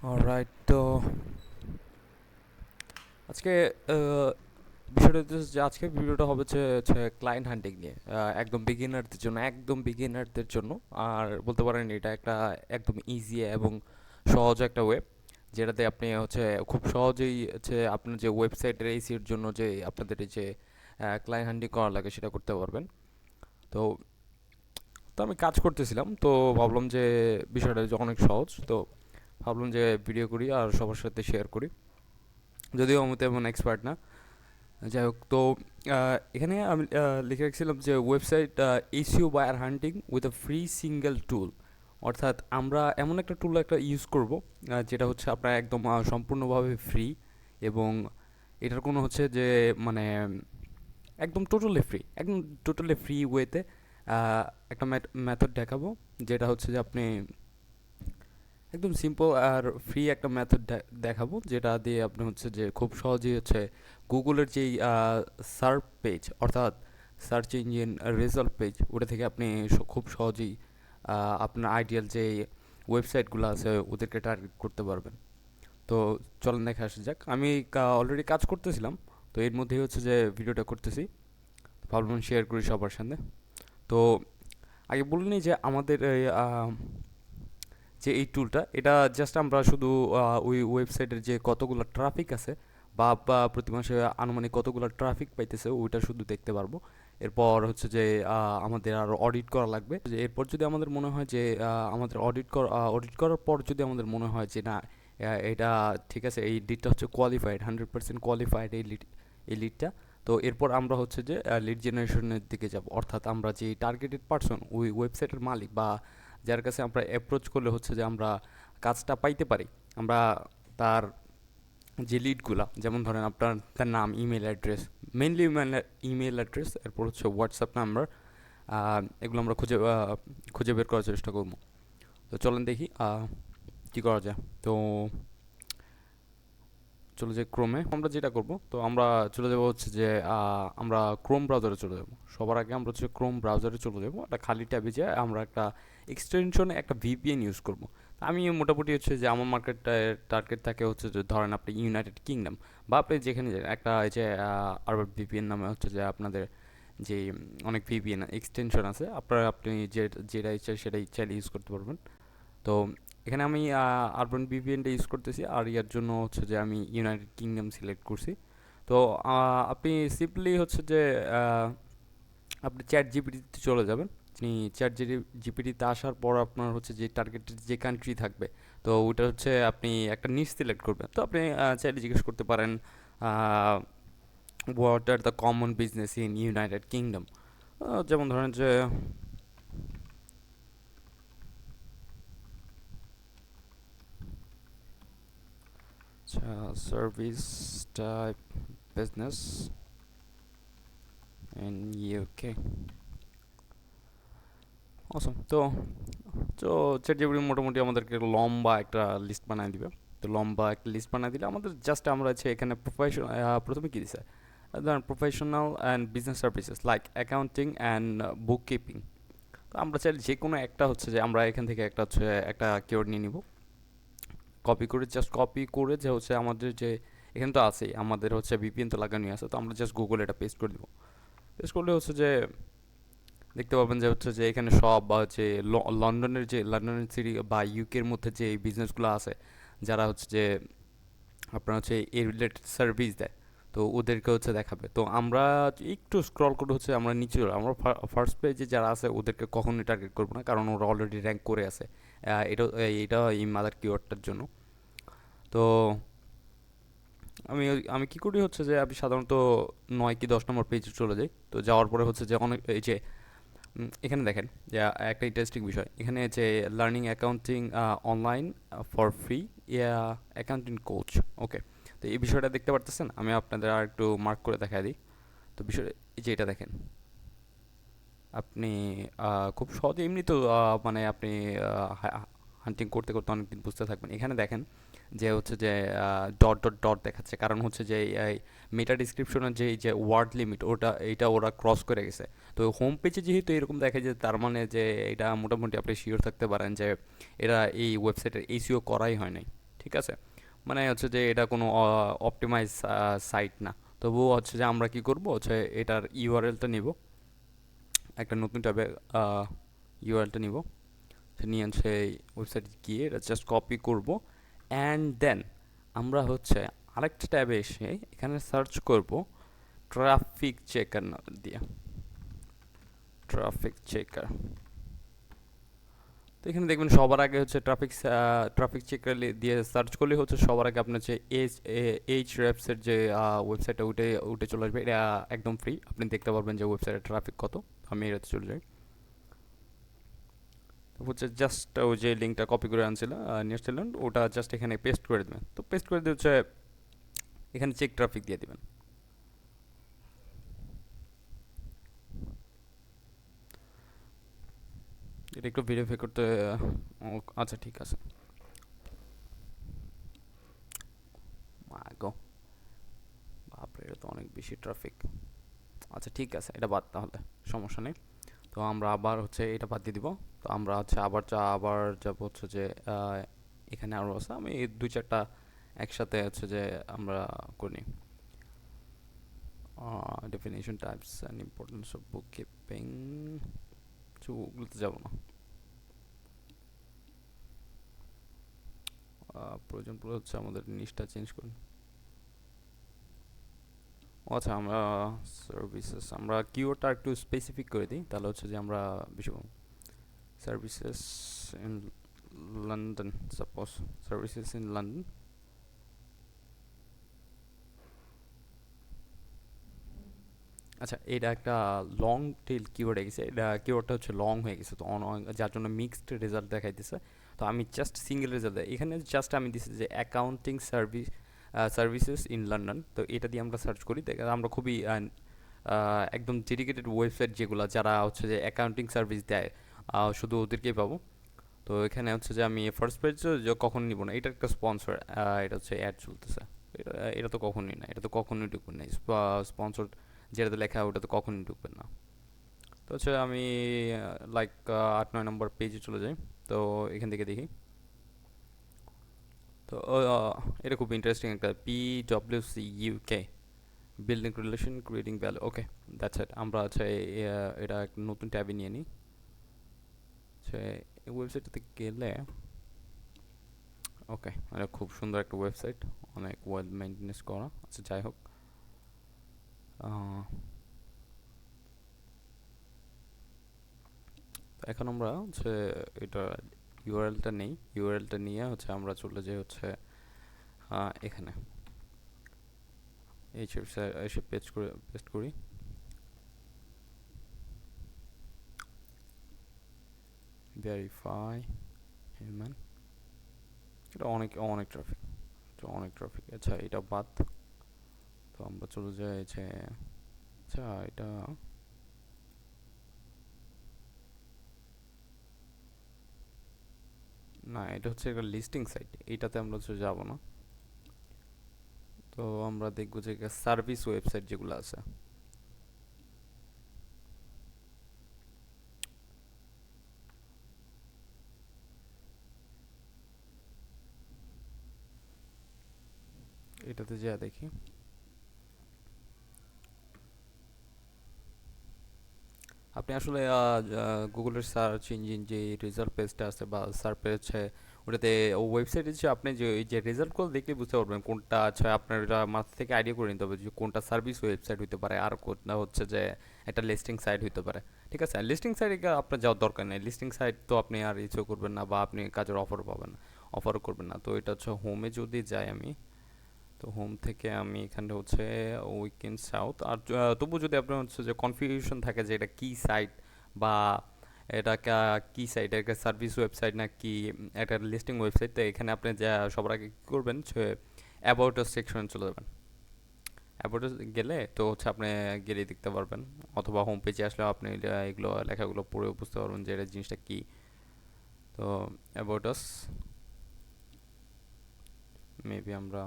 Alright, তো আজকে বিষয়টা হচ্ছে যে আজকে ভিডিওটা হবে হচ্ছে ক্লায়েন্ট হান্টিং নিয়ে, একদম বিগিনারদের জন্য। আর বলতে পারেন এটা একটা একদম ইজি এবং সহজ একটা ওয়েব, যেটাতে আপনি হচ্ছে খুব সহজেই হচ্ছে আপনার যে ওয়েবসাইটের এসিওর জন্য যে আপনাদের এই যে ক্লায়েন্ট হান্টিং করা লাগে সেটা করতে পারবেন। তো তো আমি কাজ করতেছিলাম, তো ভাবলাম যে বিষয়টা যে অনেক সহজ, তো ভাবলাম যে ভিডিও করি আর সবার সাথে শেয়ার করি, যদিও আমি তেমন এক্সপার্ট না। যাই হোক, তো এখানে আমি লিখে রাখছিলাম যে website SEO buyer hunting with a free single tool. অর্থাৎ আমরা এমন একটা টুল একটা ইউজ করব, যেটা হচ্ছে আপনার একদম সম্পূর্ণভাবে ফ্রি, এবং এটার কোনো হচ্ছে যে মানে একদম টোটালি ফ্রি ওয়েতে একটা মেথড দেখাবো, যেটা হচ্ছে যে আপনি একদম সিম্পল আর ফ্রি একটা মেথড দেখাবো, যেটা দিয়ে আপনি হচ্ছে যে খুব সহজেই হচ্ছে গুগলের যেই সার্চ পেজ, অর্থাৎ সার্চ ইঞ্জিন রেজাল্ট পেজ, ওটা থেকে আপনি খুব সহজেই আপনার আইডিয়াল যে ওয়েবসাইটগুলো আছে ওদেরকে টার্গেট করতে পারবেন। তো চলেন দেখে আসা যাক। আমি অলরেডি কাজ করতেছিলাম, তো এর মধ্যেই হচ্ছে যে ভিডিওটা করতেছি, ভাবলাম শেয়ার করি সবার সামনে। তো আগে বলিনি যে আমাদের এই যে এই টুলটা, এটা জাস্ট আমরা শুধু ওই ওয়েবসাইটের যে কতগুলো ট্রাফিক আছে, বা প্রতি মাসে আনুমানিক কতগুলো ট্রাফিক পাইতেছে ওইটা শুধু দেখতে পারবো। এরপর হচ্ছে যে আমাদের আরও অডিট করা লাগবে, যে এরপর যদি আমাদের মনে হয় যে আমাদের অডিট করার পর যদি আমাদের মনে হয় যে না, এটা ঠিক আছে, এই লিডটা হচ্ছে কোয়ালিফাইড, 100% কোয়ালিফাইড এই লিডটা। তো এরপর আমরা হচ্ছে যে লিড জেনারেশনের দিকে যাব, অর্থাৎ আমরা যে টার্গেটেড পার্সন, ওই ওয়েবসাইটের মালিক বা যার কাছে আমরা অ্যাপ্রোচ করলে হচ্ছে যে আমরা কাজটা পাইতে পারি, আমরা তার যে লিডগুলা, যেমন ধরেন আপনার তার নাম, email address, mainly email address, এরপর হচ্ছে হোয়াটসঅ্যাপ নাম্বার, এগুলো আমরা খুঁজে বের করার চেষ্টা করবো। তো চলেন দেখি কী করা যায়। তো চলে যাই ক্রোমে। আমরা যেটা করব, তো আমরা চলে যাব হচ্ছে যে আমরা ক্রোম ব্রাউজারে চলে যাব। সবার আগে আমরা হচ্ছে ক্রোম ব্রাউজারে চলে যাব, একটা খালি ট্যাবে যেয়ে আমরা একটা এক্সটেনশনে একটা ভিপিএন ইউজ করব। আমি মোটামুটি হচ্ছে যে আমার টার্গেট থাকে হচ্ছে যে ধরেন আপনি ইউনাইটেড কিংডম, বা আপনি যেখানে যান, একটা এই যে আরব ভিপিএন নামে হচ্ছে যে আপনাদের যে অনেক ভিপিএন এক্সটেনশন আছে, আপনি যেটা ইচ্ছা সেটাই চাইলে ইউজ করতে পারবেন। তো এখানে আমি আরবান ভিপিএনটা ইউজ করতেছি, আর ইয়ার জন্য হচ্ছে যে আমি ইউনাইটেড কিংডম সিলেক্ট করছি। তো আপনি সিম্পলি হচ্ছে যে আহ, আপনি চ্যাট জিপিটিতে চলে যাবেন। আপনি চ্যাট জিপিটিতে আসার পর আপনার হচ্ছে যে টার্গেটেড যে কান্ট্রি থাকবে, তো ওটা হচ্ছে আপনি একটা নিচ সিলেক্ট করবেন। তো আপনি চাইলে জিজ্ঞেস করতে পারেন what are the common business in United Kingdom. যেমন ধরেন যে service type business in UK. অসম। তো চ্যাটজিপিটি মোটামুটি আমাদেরকে লম্বা একটা লিস্ট বানিয়ে দিবে। তো লম্বা একটা লিস্ট বানিয়ে দিলে আমাদের জাস্ট আমরা হচ্ছে এখানে প্রথমে কী দিছে, ধরেন professional and business services like accounting and book keeping. তো আমরা চাইলে যে কোনো একটা হচ্ছে যে আমরা এখান থেকে একটা হচ্ছে একটা কিওয়ার্ড নিয়ে নিব, কপি করে যে হচ্ছে আমাদের যে এখানে তো আছেই, আমাদের হচ্ছে ভিপিএন তো লাগানোই আছে, তো আমরা জাস্ট গুগলে এটা পেস্ট করে দিব। পেস্ট করলে হচ্ছে যে দেখতে পাবেন যে হচ্ছে যে এখানে সব বা হচ্ছে লন্ডনের সিটি বা ইউকের মধ্যে যে বিজনেসগুলো আছে, যারা হচ্ছে যে আপনার হচ্ছে এই রিলেটেড সার্ভিস দেয়, তো ওদেরকে হচ্ছে দেখাবে। তো আমরা একটু স্ক্রল করে হচ্ছে আমরা নিচে আমরা ফার্স্ট পেজে যারা আছে ওদেরকে কখনোই টার্গেট করবো না, কারণ ওরা অলরেডি র্যাঙ্ক করে আছে এটা এই মাদার কিওয়ার্ডটার জন্য। তো আমি কি করি হচ্ছে যে আমি সাধারণত 9 কি 10 নম্বর পেজে চলে যাই। তো যাওয়ার পরে হচ্ছে যে অনেক এই যে এখানে দেখেন যে একটা ইন্টারেস্টিং বিষয়, এখানে যে learning accounting online for free accounting coach. Okay, তো এই বিষয়টা দেখতে পারতেছেন, আমি আপনাদের আর একটু মার্ক করে দেখা দিই। তো বিষয় এই যে এটা দেখেন, আপনি খুব সহজে এমনি তো মানে আপনি হান্টিং করতে করতে অনেকদিন বুঝতে থাকবেন। এখানে দেখেন যে হচ্ছে যে ডট ডট ডট দেখাচ্ছে, কারণ হচ্ছে যে এই মেটা ডিসক্রিপশনের যে এই যে ওয়ার্ড লিমিট এইটা ওরা ক্রস করে গেছে। তো হোম পেজে যেহেতু এরকম দেখা যায়, তার মানে যে এটা মোটামুটি আপনি শিওর থাকতে পারেন যে এরা এই ওয়েবসাইটের এসইও করাই হয় নাই। ঠিক আছে, মানে হচ্ছে যে এটা কোনো অপটিমাইজ সাইট না। তবুও হচ্ছে যে আমরা কি করব হচ্ছে এটার ইউআরএলটা নিব, একটা নতুন ট্যাবে ইউআরএলটা নিব, নিয়ে সেই ওয়েবসাইটে গিয়ে এটা জাস্ট কপি করব, অ্যান্ড দেন আমরা হচ্ছে আরেকটা ট্যাবে এসে এখানে সার্চ করব ট্রাফিক চেকার দিয়ে, ট্রাফিক চেকার। তো এখানে দেখবেন সবার আগে হচ্ছে ট্রাফিক চেকার দিয়ে সার্চ করলে হচ্ছে সবার আগে আপনার যে এইচ র্যাপসের যে ওয়েবসাইটটা উঠে উঠে চলে আসবে। এটা একদম ফ্রি, আপনি দেখতে পারবেন যে ওয়েবসাইটের ট্রাফিক কত। আমি এটাতে চলে যাই, হচ্ছে জাস্ট ওই যে লিঙ্কটা কপি করে আনছিল নিয়ে আসছিলেন ওটা জাস্ট এখানে পেস্ট করে দেবেন। তো পেস্ট করে দিয়ে হচ্ছে এখানে চেক ট্রাফিক দিয়ে দিবেন। এটা একটু ভেরিফাই করতে আচ্ছা ঠিক আছে। গো বাপরে, এটা তো অনেক বেশি ট্রাফিক। আচ্ছা ঠিক আছে, এটা বাদ, তাহলে সমস্যা নেই। তো আমরা আবার হচ্ছে এটা বাদ দিয়ে দিব। তো আমরা হচ্ছে আবার যাব হচ্ছে যে এখানে আরও আছে, আমি এই দুই চারটা একসাথে হচ্ছে যে আমরা করি। Definition types and importance of book keeping, ওগুলোতে যাবো না। প্রয়োজন পড়লে হচ্ছে আমাদের নিচটা চেঞ্জ করি। আচ্ছা, আমরা সার্ভিসেস, আমরা কিওয়ার্ডটা একটু স্পেসিফিক করে দিই, তাহলে হচ্ছে যে আমরা বেশি পাবো। Services in London, suppose services in London. আচ্ছা, এটা একটা লং টেল কিওয়ার্ড হয়ে গেছে, এটা কিওয়ার্ডটা হচ্ছে লং হয়ে গেছে, তো যার জন্য মিক্সড রেজাল্ট দেখাইতেছে। তো আমি জাস্ট সিঙ্গেল রেজাল্ট দেয় এখানে, জাস্ট আমি দিচ্ছি যে অ্যাকাউন্টিং সার্ভিসেস ইন লন্ডন। তো এটা দিয়ে আমরা সার্চ করি, দেখে আমরা খুবই একদম ডেডিকেটেড ওয়েবসাইট যেগুলো যারা হচ্ছে যে অ্যাকাউন্টিং সার্ভিস দেয়, শুধু ওদেরকেই পাবো। তো এখানে হচ্ছে যে আমি ফার্স্ট পেজ কখন নিব না, এটা একটা স্পন্সর, এটা হচ্ছে অ্যাড চলতেছে। এটা এটা তো কখনোই না, এটা তো কখনোই ঢুকবেন না, স্পন্সর যেটাতে লেখা ওটা তো কখনোই ঢুকবেন না। তো হচ্ছে আমি লাইক 8-9 নম্বর পেজে চলে যাই। তো এখান থেকে দেখি, তো এটা খুব ইন্টারেস্টিং একটা PwC UK, building relation creating value. Okay, that's it. আমরা হচ্ছে এটা একটা নতুন ট্যাবে নিয়ে নিই। হচ্ছে এই ওয়েবসাইটটাতে গেলে, ওকে, এটা খুব সুন্দর একটা ওয়েবসাইট, অনেক ওয়েল মেনটেনেন্স করা। আচ্ছা যাই হোক, এখন আমরা হচ্ছে এটা ইউআরএলটা নেই, ইউআরএলটা নিয়ে হচ্ছে আমরা চলে যাই হচ্ছে এখানে এই এসে পেস্ট করি। ভেরিফাই হিউম্যান, এটা অনেক অনেক ট্রাফিক, অনেক ট্রাফিক। আচ্ছা এটা বাদ, তো আমরা চলে যাই যে, আচ্ছা এটা না, এটা হচ্ছে একটা লিস্টিং সাইট, এইটাতে আমরা হচ্ছে যাবো না। তো আমরা দেখবো যে সার্ভিস ওয়েবসাইট যেগুলো আছে, এটাতে যা দেখি। আপনি আসলে গুগলের সার্চ ইঞ্জিন যে রেজাল্ট পেজটা আছে বা সার্চ পেজ, ওটাতে ওয়েবসাইটে যে আপনি যে এই যে রেজাল্টগুলো দেখলে বুঝতে পারবেন কোনটা, আচ্ছা আপনার এটা মাথা থেকে আইডিয়া করে নিতে হবে যে কোনটা সার্ভিস ওয়েবসাইট হতে পারে আর কোনটা হচ্ছে যে একটা লিস্টিং সাইট হতে পারে। ঠিক আছে, লিস্টিং সাইটে আপনার যাওয়ার দরকার নেই, লিস্টিং সাইট তো আপনি আর ইচ্ছেও করবেন না বা আপনি কাজের অফার পাবেন না, অফারও করবেন না। তো এটা হচ্ছে হোমে যদি যাই আমি, তো হোম থেকে আমি এখানটা হচ্ছে উইকেন্ড সাউথ। আর তবু যদি আপনার হচ্ছে যে কনফিউশন থাকে যে এটা কি সাইট বা এটা কি সাইট, এটা সার্ভিস ওয়েবসাইট না কি একটা লিস্টিং ওয়েবসাইট, তো এখানে আপনি যা সবার আগে কী করবেন যে অ্যাবাউট আস সেকশনে চলে যাবেন। অ্যাবাউট আস গেলে তো হচ্ছে আপনি গেলেই দেখতে পারবেন, অথবা হোম পেজে আসলে আপনি এগুলো লেখাগুলো পড়েও বুঝতে পারবেন যে এটা জিনিসটা কী। তো অ্যাবাউট আস, মেবি আমরা,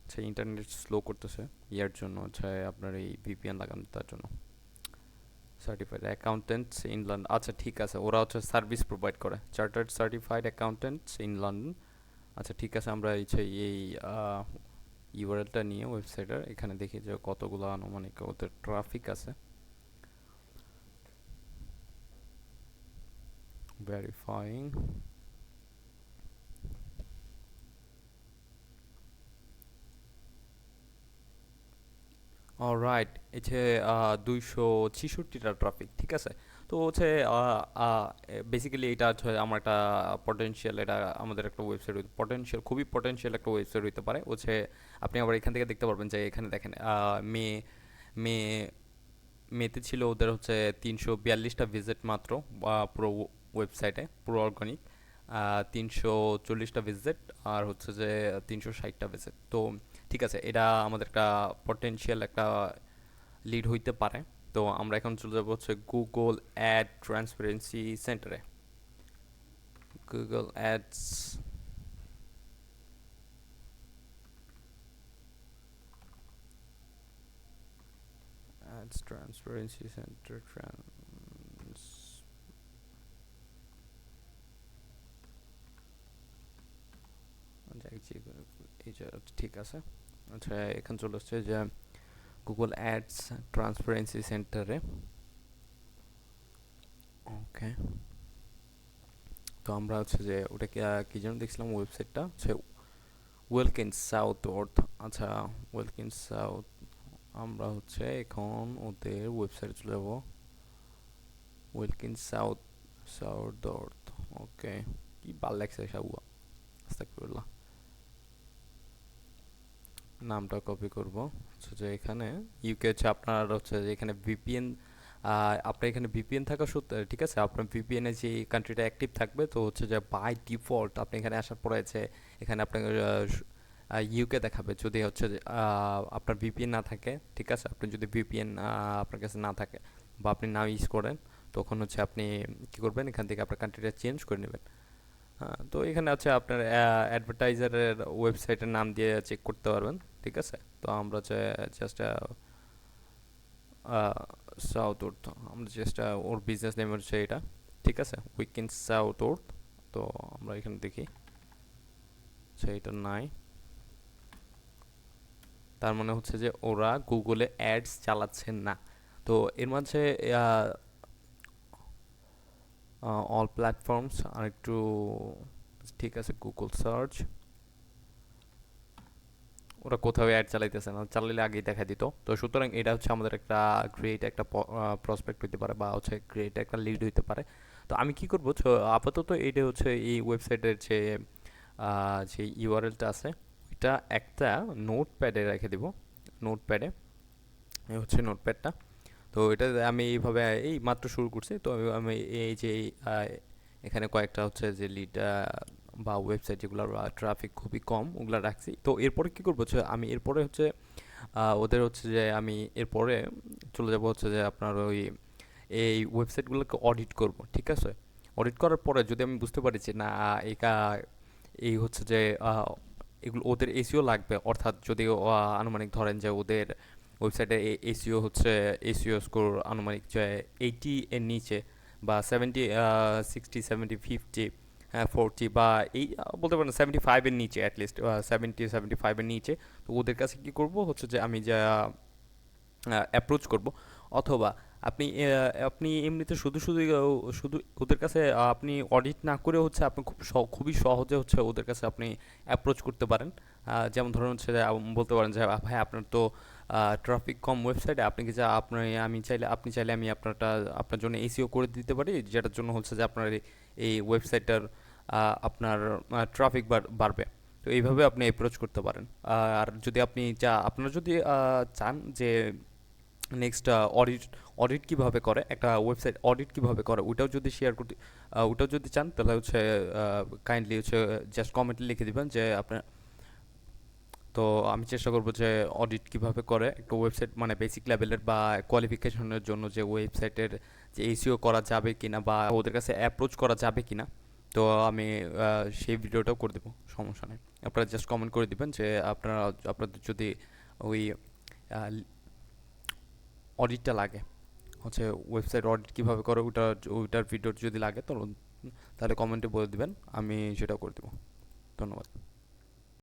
আচ্ছা ইন্টারনেট স্লো করতেছে ইয়ার জন্য, হচ্ছে আপনার এই ভিপিএন লাগানো তার জন্য। সার্টিফাইড অ্যাকাউন্টেন্টস ইন লন্ডন, আচ্ছা ঠিক আছে, ওরা হচ্ছে সার্ভিস প্রোভাইড করে, chartered certified accountants in London. আচ্ছা ঠিক আছে, আমরা এই ইউআরএলটা নিয়ে ওয়েবসাইটের এখানে দেখি যে কতগুলো আনুমানিক ওদের ট্রাফিক আছে। ভেরিফাইং। অলরাইট, এই যে 266টা ট্রাফিক, ঠিক আছে। তো হচ্ছে বেসিক্যালি এটা হচ্ছে আমার একটা পটেনশিয়াল, এটা আমাদের একটা ওয়েবসাইট পটেনশিয়াল, খুবই পটেনশিয়াল একটা ওয়েবসাইট হতে পারে হচ্ছে। আপনি আবার এখান থেকে দেখতে পারবেন যে এখানে দেখেন মে মে মেতে ছিল ওদের হচ্ছে 342টা ভিজিট মাত্র পুরো ওয়েবসাইটে, পুরো অর্গানিক 340টা ভিজিট, আর হচ্ছে যে 360টা ভিজিট। তো ঠিক আছে, এটা আমাদের একটা পটেনশিয়াল একটা লিড হইতে পারে। তো আমরা এখন চলে যাবো হচ্ছে গুগল অ্যাড ট্রান্সপারেন্সি সেন্টারে। Google ads ads transparency centre এই যে ঠিক আছে। আচ্ছা এখানে চলে আসছে যে গুগল অ্যাডস ট্রান্সপারেন্সি সেন্টারে। ওকে, তো আমরা হচ্ছে যে ওটা কি যেন দেখছিলাম, ওয়েবসাইটটা হচ্ছে ওয়েলকিন সাউথ অর্থ। আচ্ছা ওয়েলকিন সাউথ, আমরা হচ্ছে এখন ওদের ওয়েবসাইটে চলে যাবো। ওয়েলকিন সাউথ সাউথ অর্থ। ওকে, কি ভাল লাগছে সাবুয়া, আস্তাগফিরুল্লাহ। নামটা কপি করব হচ্ছে যে এখানে ইউকে হচ্ছে আপনার হচ্ছে যে এখানে ভিপিএন, আপনার এখানে ভিপিএন থাকা সত্ত্বে, ঠিক আছে, আপনার ভিপিএন এ যে কান্ট্রিটা অ্যাক্টিভ থাকবে, তো হচ্ছে যে বাই ডিফল্ট আপনি এখানে আসার পরে আছে এখানে আপনার ইউকে দেখাবে। যদি হচ্ছে যে আপনার ভিপিএন না থাকে, ঠিক আছে, আপনি যদি ভিপিএন আপনার কাছে না থাকে বা আপনি না ইউজ করেন, তখন হচ্ছে আপনি কি করবেন, এখান থেকে আপনার কান্ট্রিটা চেঞ্জ করে নেবেন। হ্যাঁ, তো এখানে আছে আপনার অ্যাডভার্টাইজারের ওয়েবসাইটের নাম দিয়ে চেক করতে পারবেন, ঠিক আছে। তো আমরা জাস্ট সাউথ উর্থ, আমরা জাস্ট ওর বিজনেস নেম হচ্ছে এটা, ঠিক আছে, উইকেন্ড সাউথ উর্থ। তো আমরা এখানে দেখি এটা নাই, তার মানে হচ্ছে যে ওরা গুগলে অ্যাডস চালাচ্ছেন না। তো এর মাঝে অল প্ল্যাটফর্মস আর একটু, ঠিক আছে, গুগল সার্চ, ওরা কোথাও অ্যাড চালাইতেছে না, চালাইলে আগেই দেখা দিত। তো সুতরাং এটা হচ্ছে আমাদের একটা গ্রেট একটা প্রসপেক্ট হইতে পারে, বা হচ্ছে গ্রেট একটা লিড হইতে পারে। তো আমি কি করবো, আপাতত এটা হচ্ছে এই ওয়েবসাইটের যে ইউআরএলটা আছে, এটা একটা নোটপ্যাডে রেখে দিব। নোটপ্যাডে, এই হচ্ছে নোটপ্যাডটা। তো এটা আমি এইভাবে এই মাত্র শুরু করছি। তো আমি এই যে এখানে কয়েকটা হচ্ছে যে লিড বা ওয়েবসাইট যেগুলোর ট্রাফিক খুবই কম, ওগুলো রাখছি। তো এরপরে কী করবো হচ্ছে আমি এরপরে হচ্ছে ওদের হচ্ছে যে আমি এরপরে চলে যাব হচ্ছে যে আপনার ওই এই ওয়েবসাইটগুলোকে অডিট করব, ঠিক আছে। অডিট করার পরে যদি আমি বুঝতে পারি যে না এটা এই হচ্ছে যে এগুলো ওদের এসিও লাগবে, অর্থাৎ যদি আনুমানিক ধরেন যে ওদের ওয়েবসাইটে এসিও হচ্ছে এসিও স্কোর আনুমানিক যে 80 এর নিচে, বা 70, 60, 70, 50, 40, বা এই বলতে পারেন 75 এর নিচে, অ্যাটলিস্ট 70, 75 এর নিচে। তো ওদের কাছে কি করব হচ্ছে যে আমি যা অ্যাপ্রোচ করব। অথবা আপনি আপনি এমনিতে শুধু শুধু শুধু ওদের কাছে আপনি অডিট না করে হচ্ছে আপনি খুবই সহজে হচ্ছে ওদের কাছে আপনি অ্যাপ্রোচ করতে পারেন। যেমন ধরুন হচ্ছে যে বলতে পারেন যে ভাই আপনার তো ট্রাফিক কম ওয়েবসাইটে, আপনি কি আপনি চাইলে আমি আপনার জন্য এসিও করে দিতে পারি, যেটার জন্য হচ্ছে যে আপনার এই ওয়েবসাইটটার আপনার ট্রাফিক বাড়বে। তো এইভাবে আপনি অ্যাপ্রোচ করতে পারেন। আর যদি আপনারা যদি চান যে নেক্সট অডিট অডিট কীভাবে করে, একটা ওয়েবসাইট অডিট কীভাবে করে, ওটাও যদি শেয়ার করতে ওটাও যদি চান, তাহলে হচ্ছে কাইন্ডলি হচ্ছে জাস্ট কমেন্টে লিখে দিবেন যে আপনার। তো আমি চেষ্টা করবো যে অডিট কিভাবে করে একটা ওয়েবসাইট, মানে বেসিক লেভেলের বা কোয়ালিফিকেশনের জন্য যে ওয়েবসাইটের যে এসিও করা যাবে কিনা বা ওদের কাছে অ্যাপ্রোচ করা যাবে কিনা। তো আমি সেই ভিডিওটাও করে দেবো, সমস্যা নেই। আপনারা জাস্ট কমেন্ট করে দিবেন যে আপনাদের যদি ওই অডিটটা লাগে, হচ্ছে ওয়েবসাইট অডিট কীভাবে করে ওইটার ভিডিও যদি লাগে, তো তাহলে কমেন্টে বলে দিবেন, আমি সেটা করে দেবো। তো ধন্যবাদ।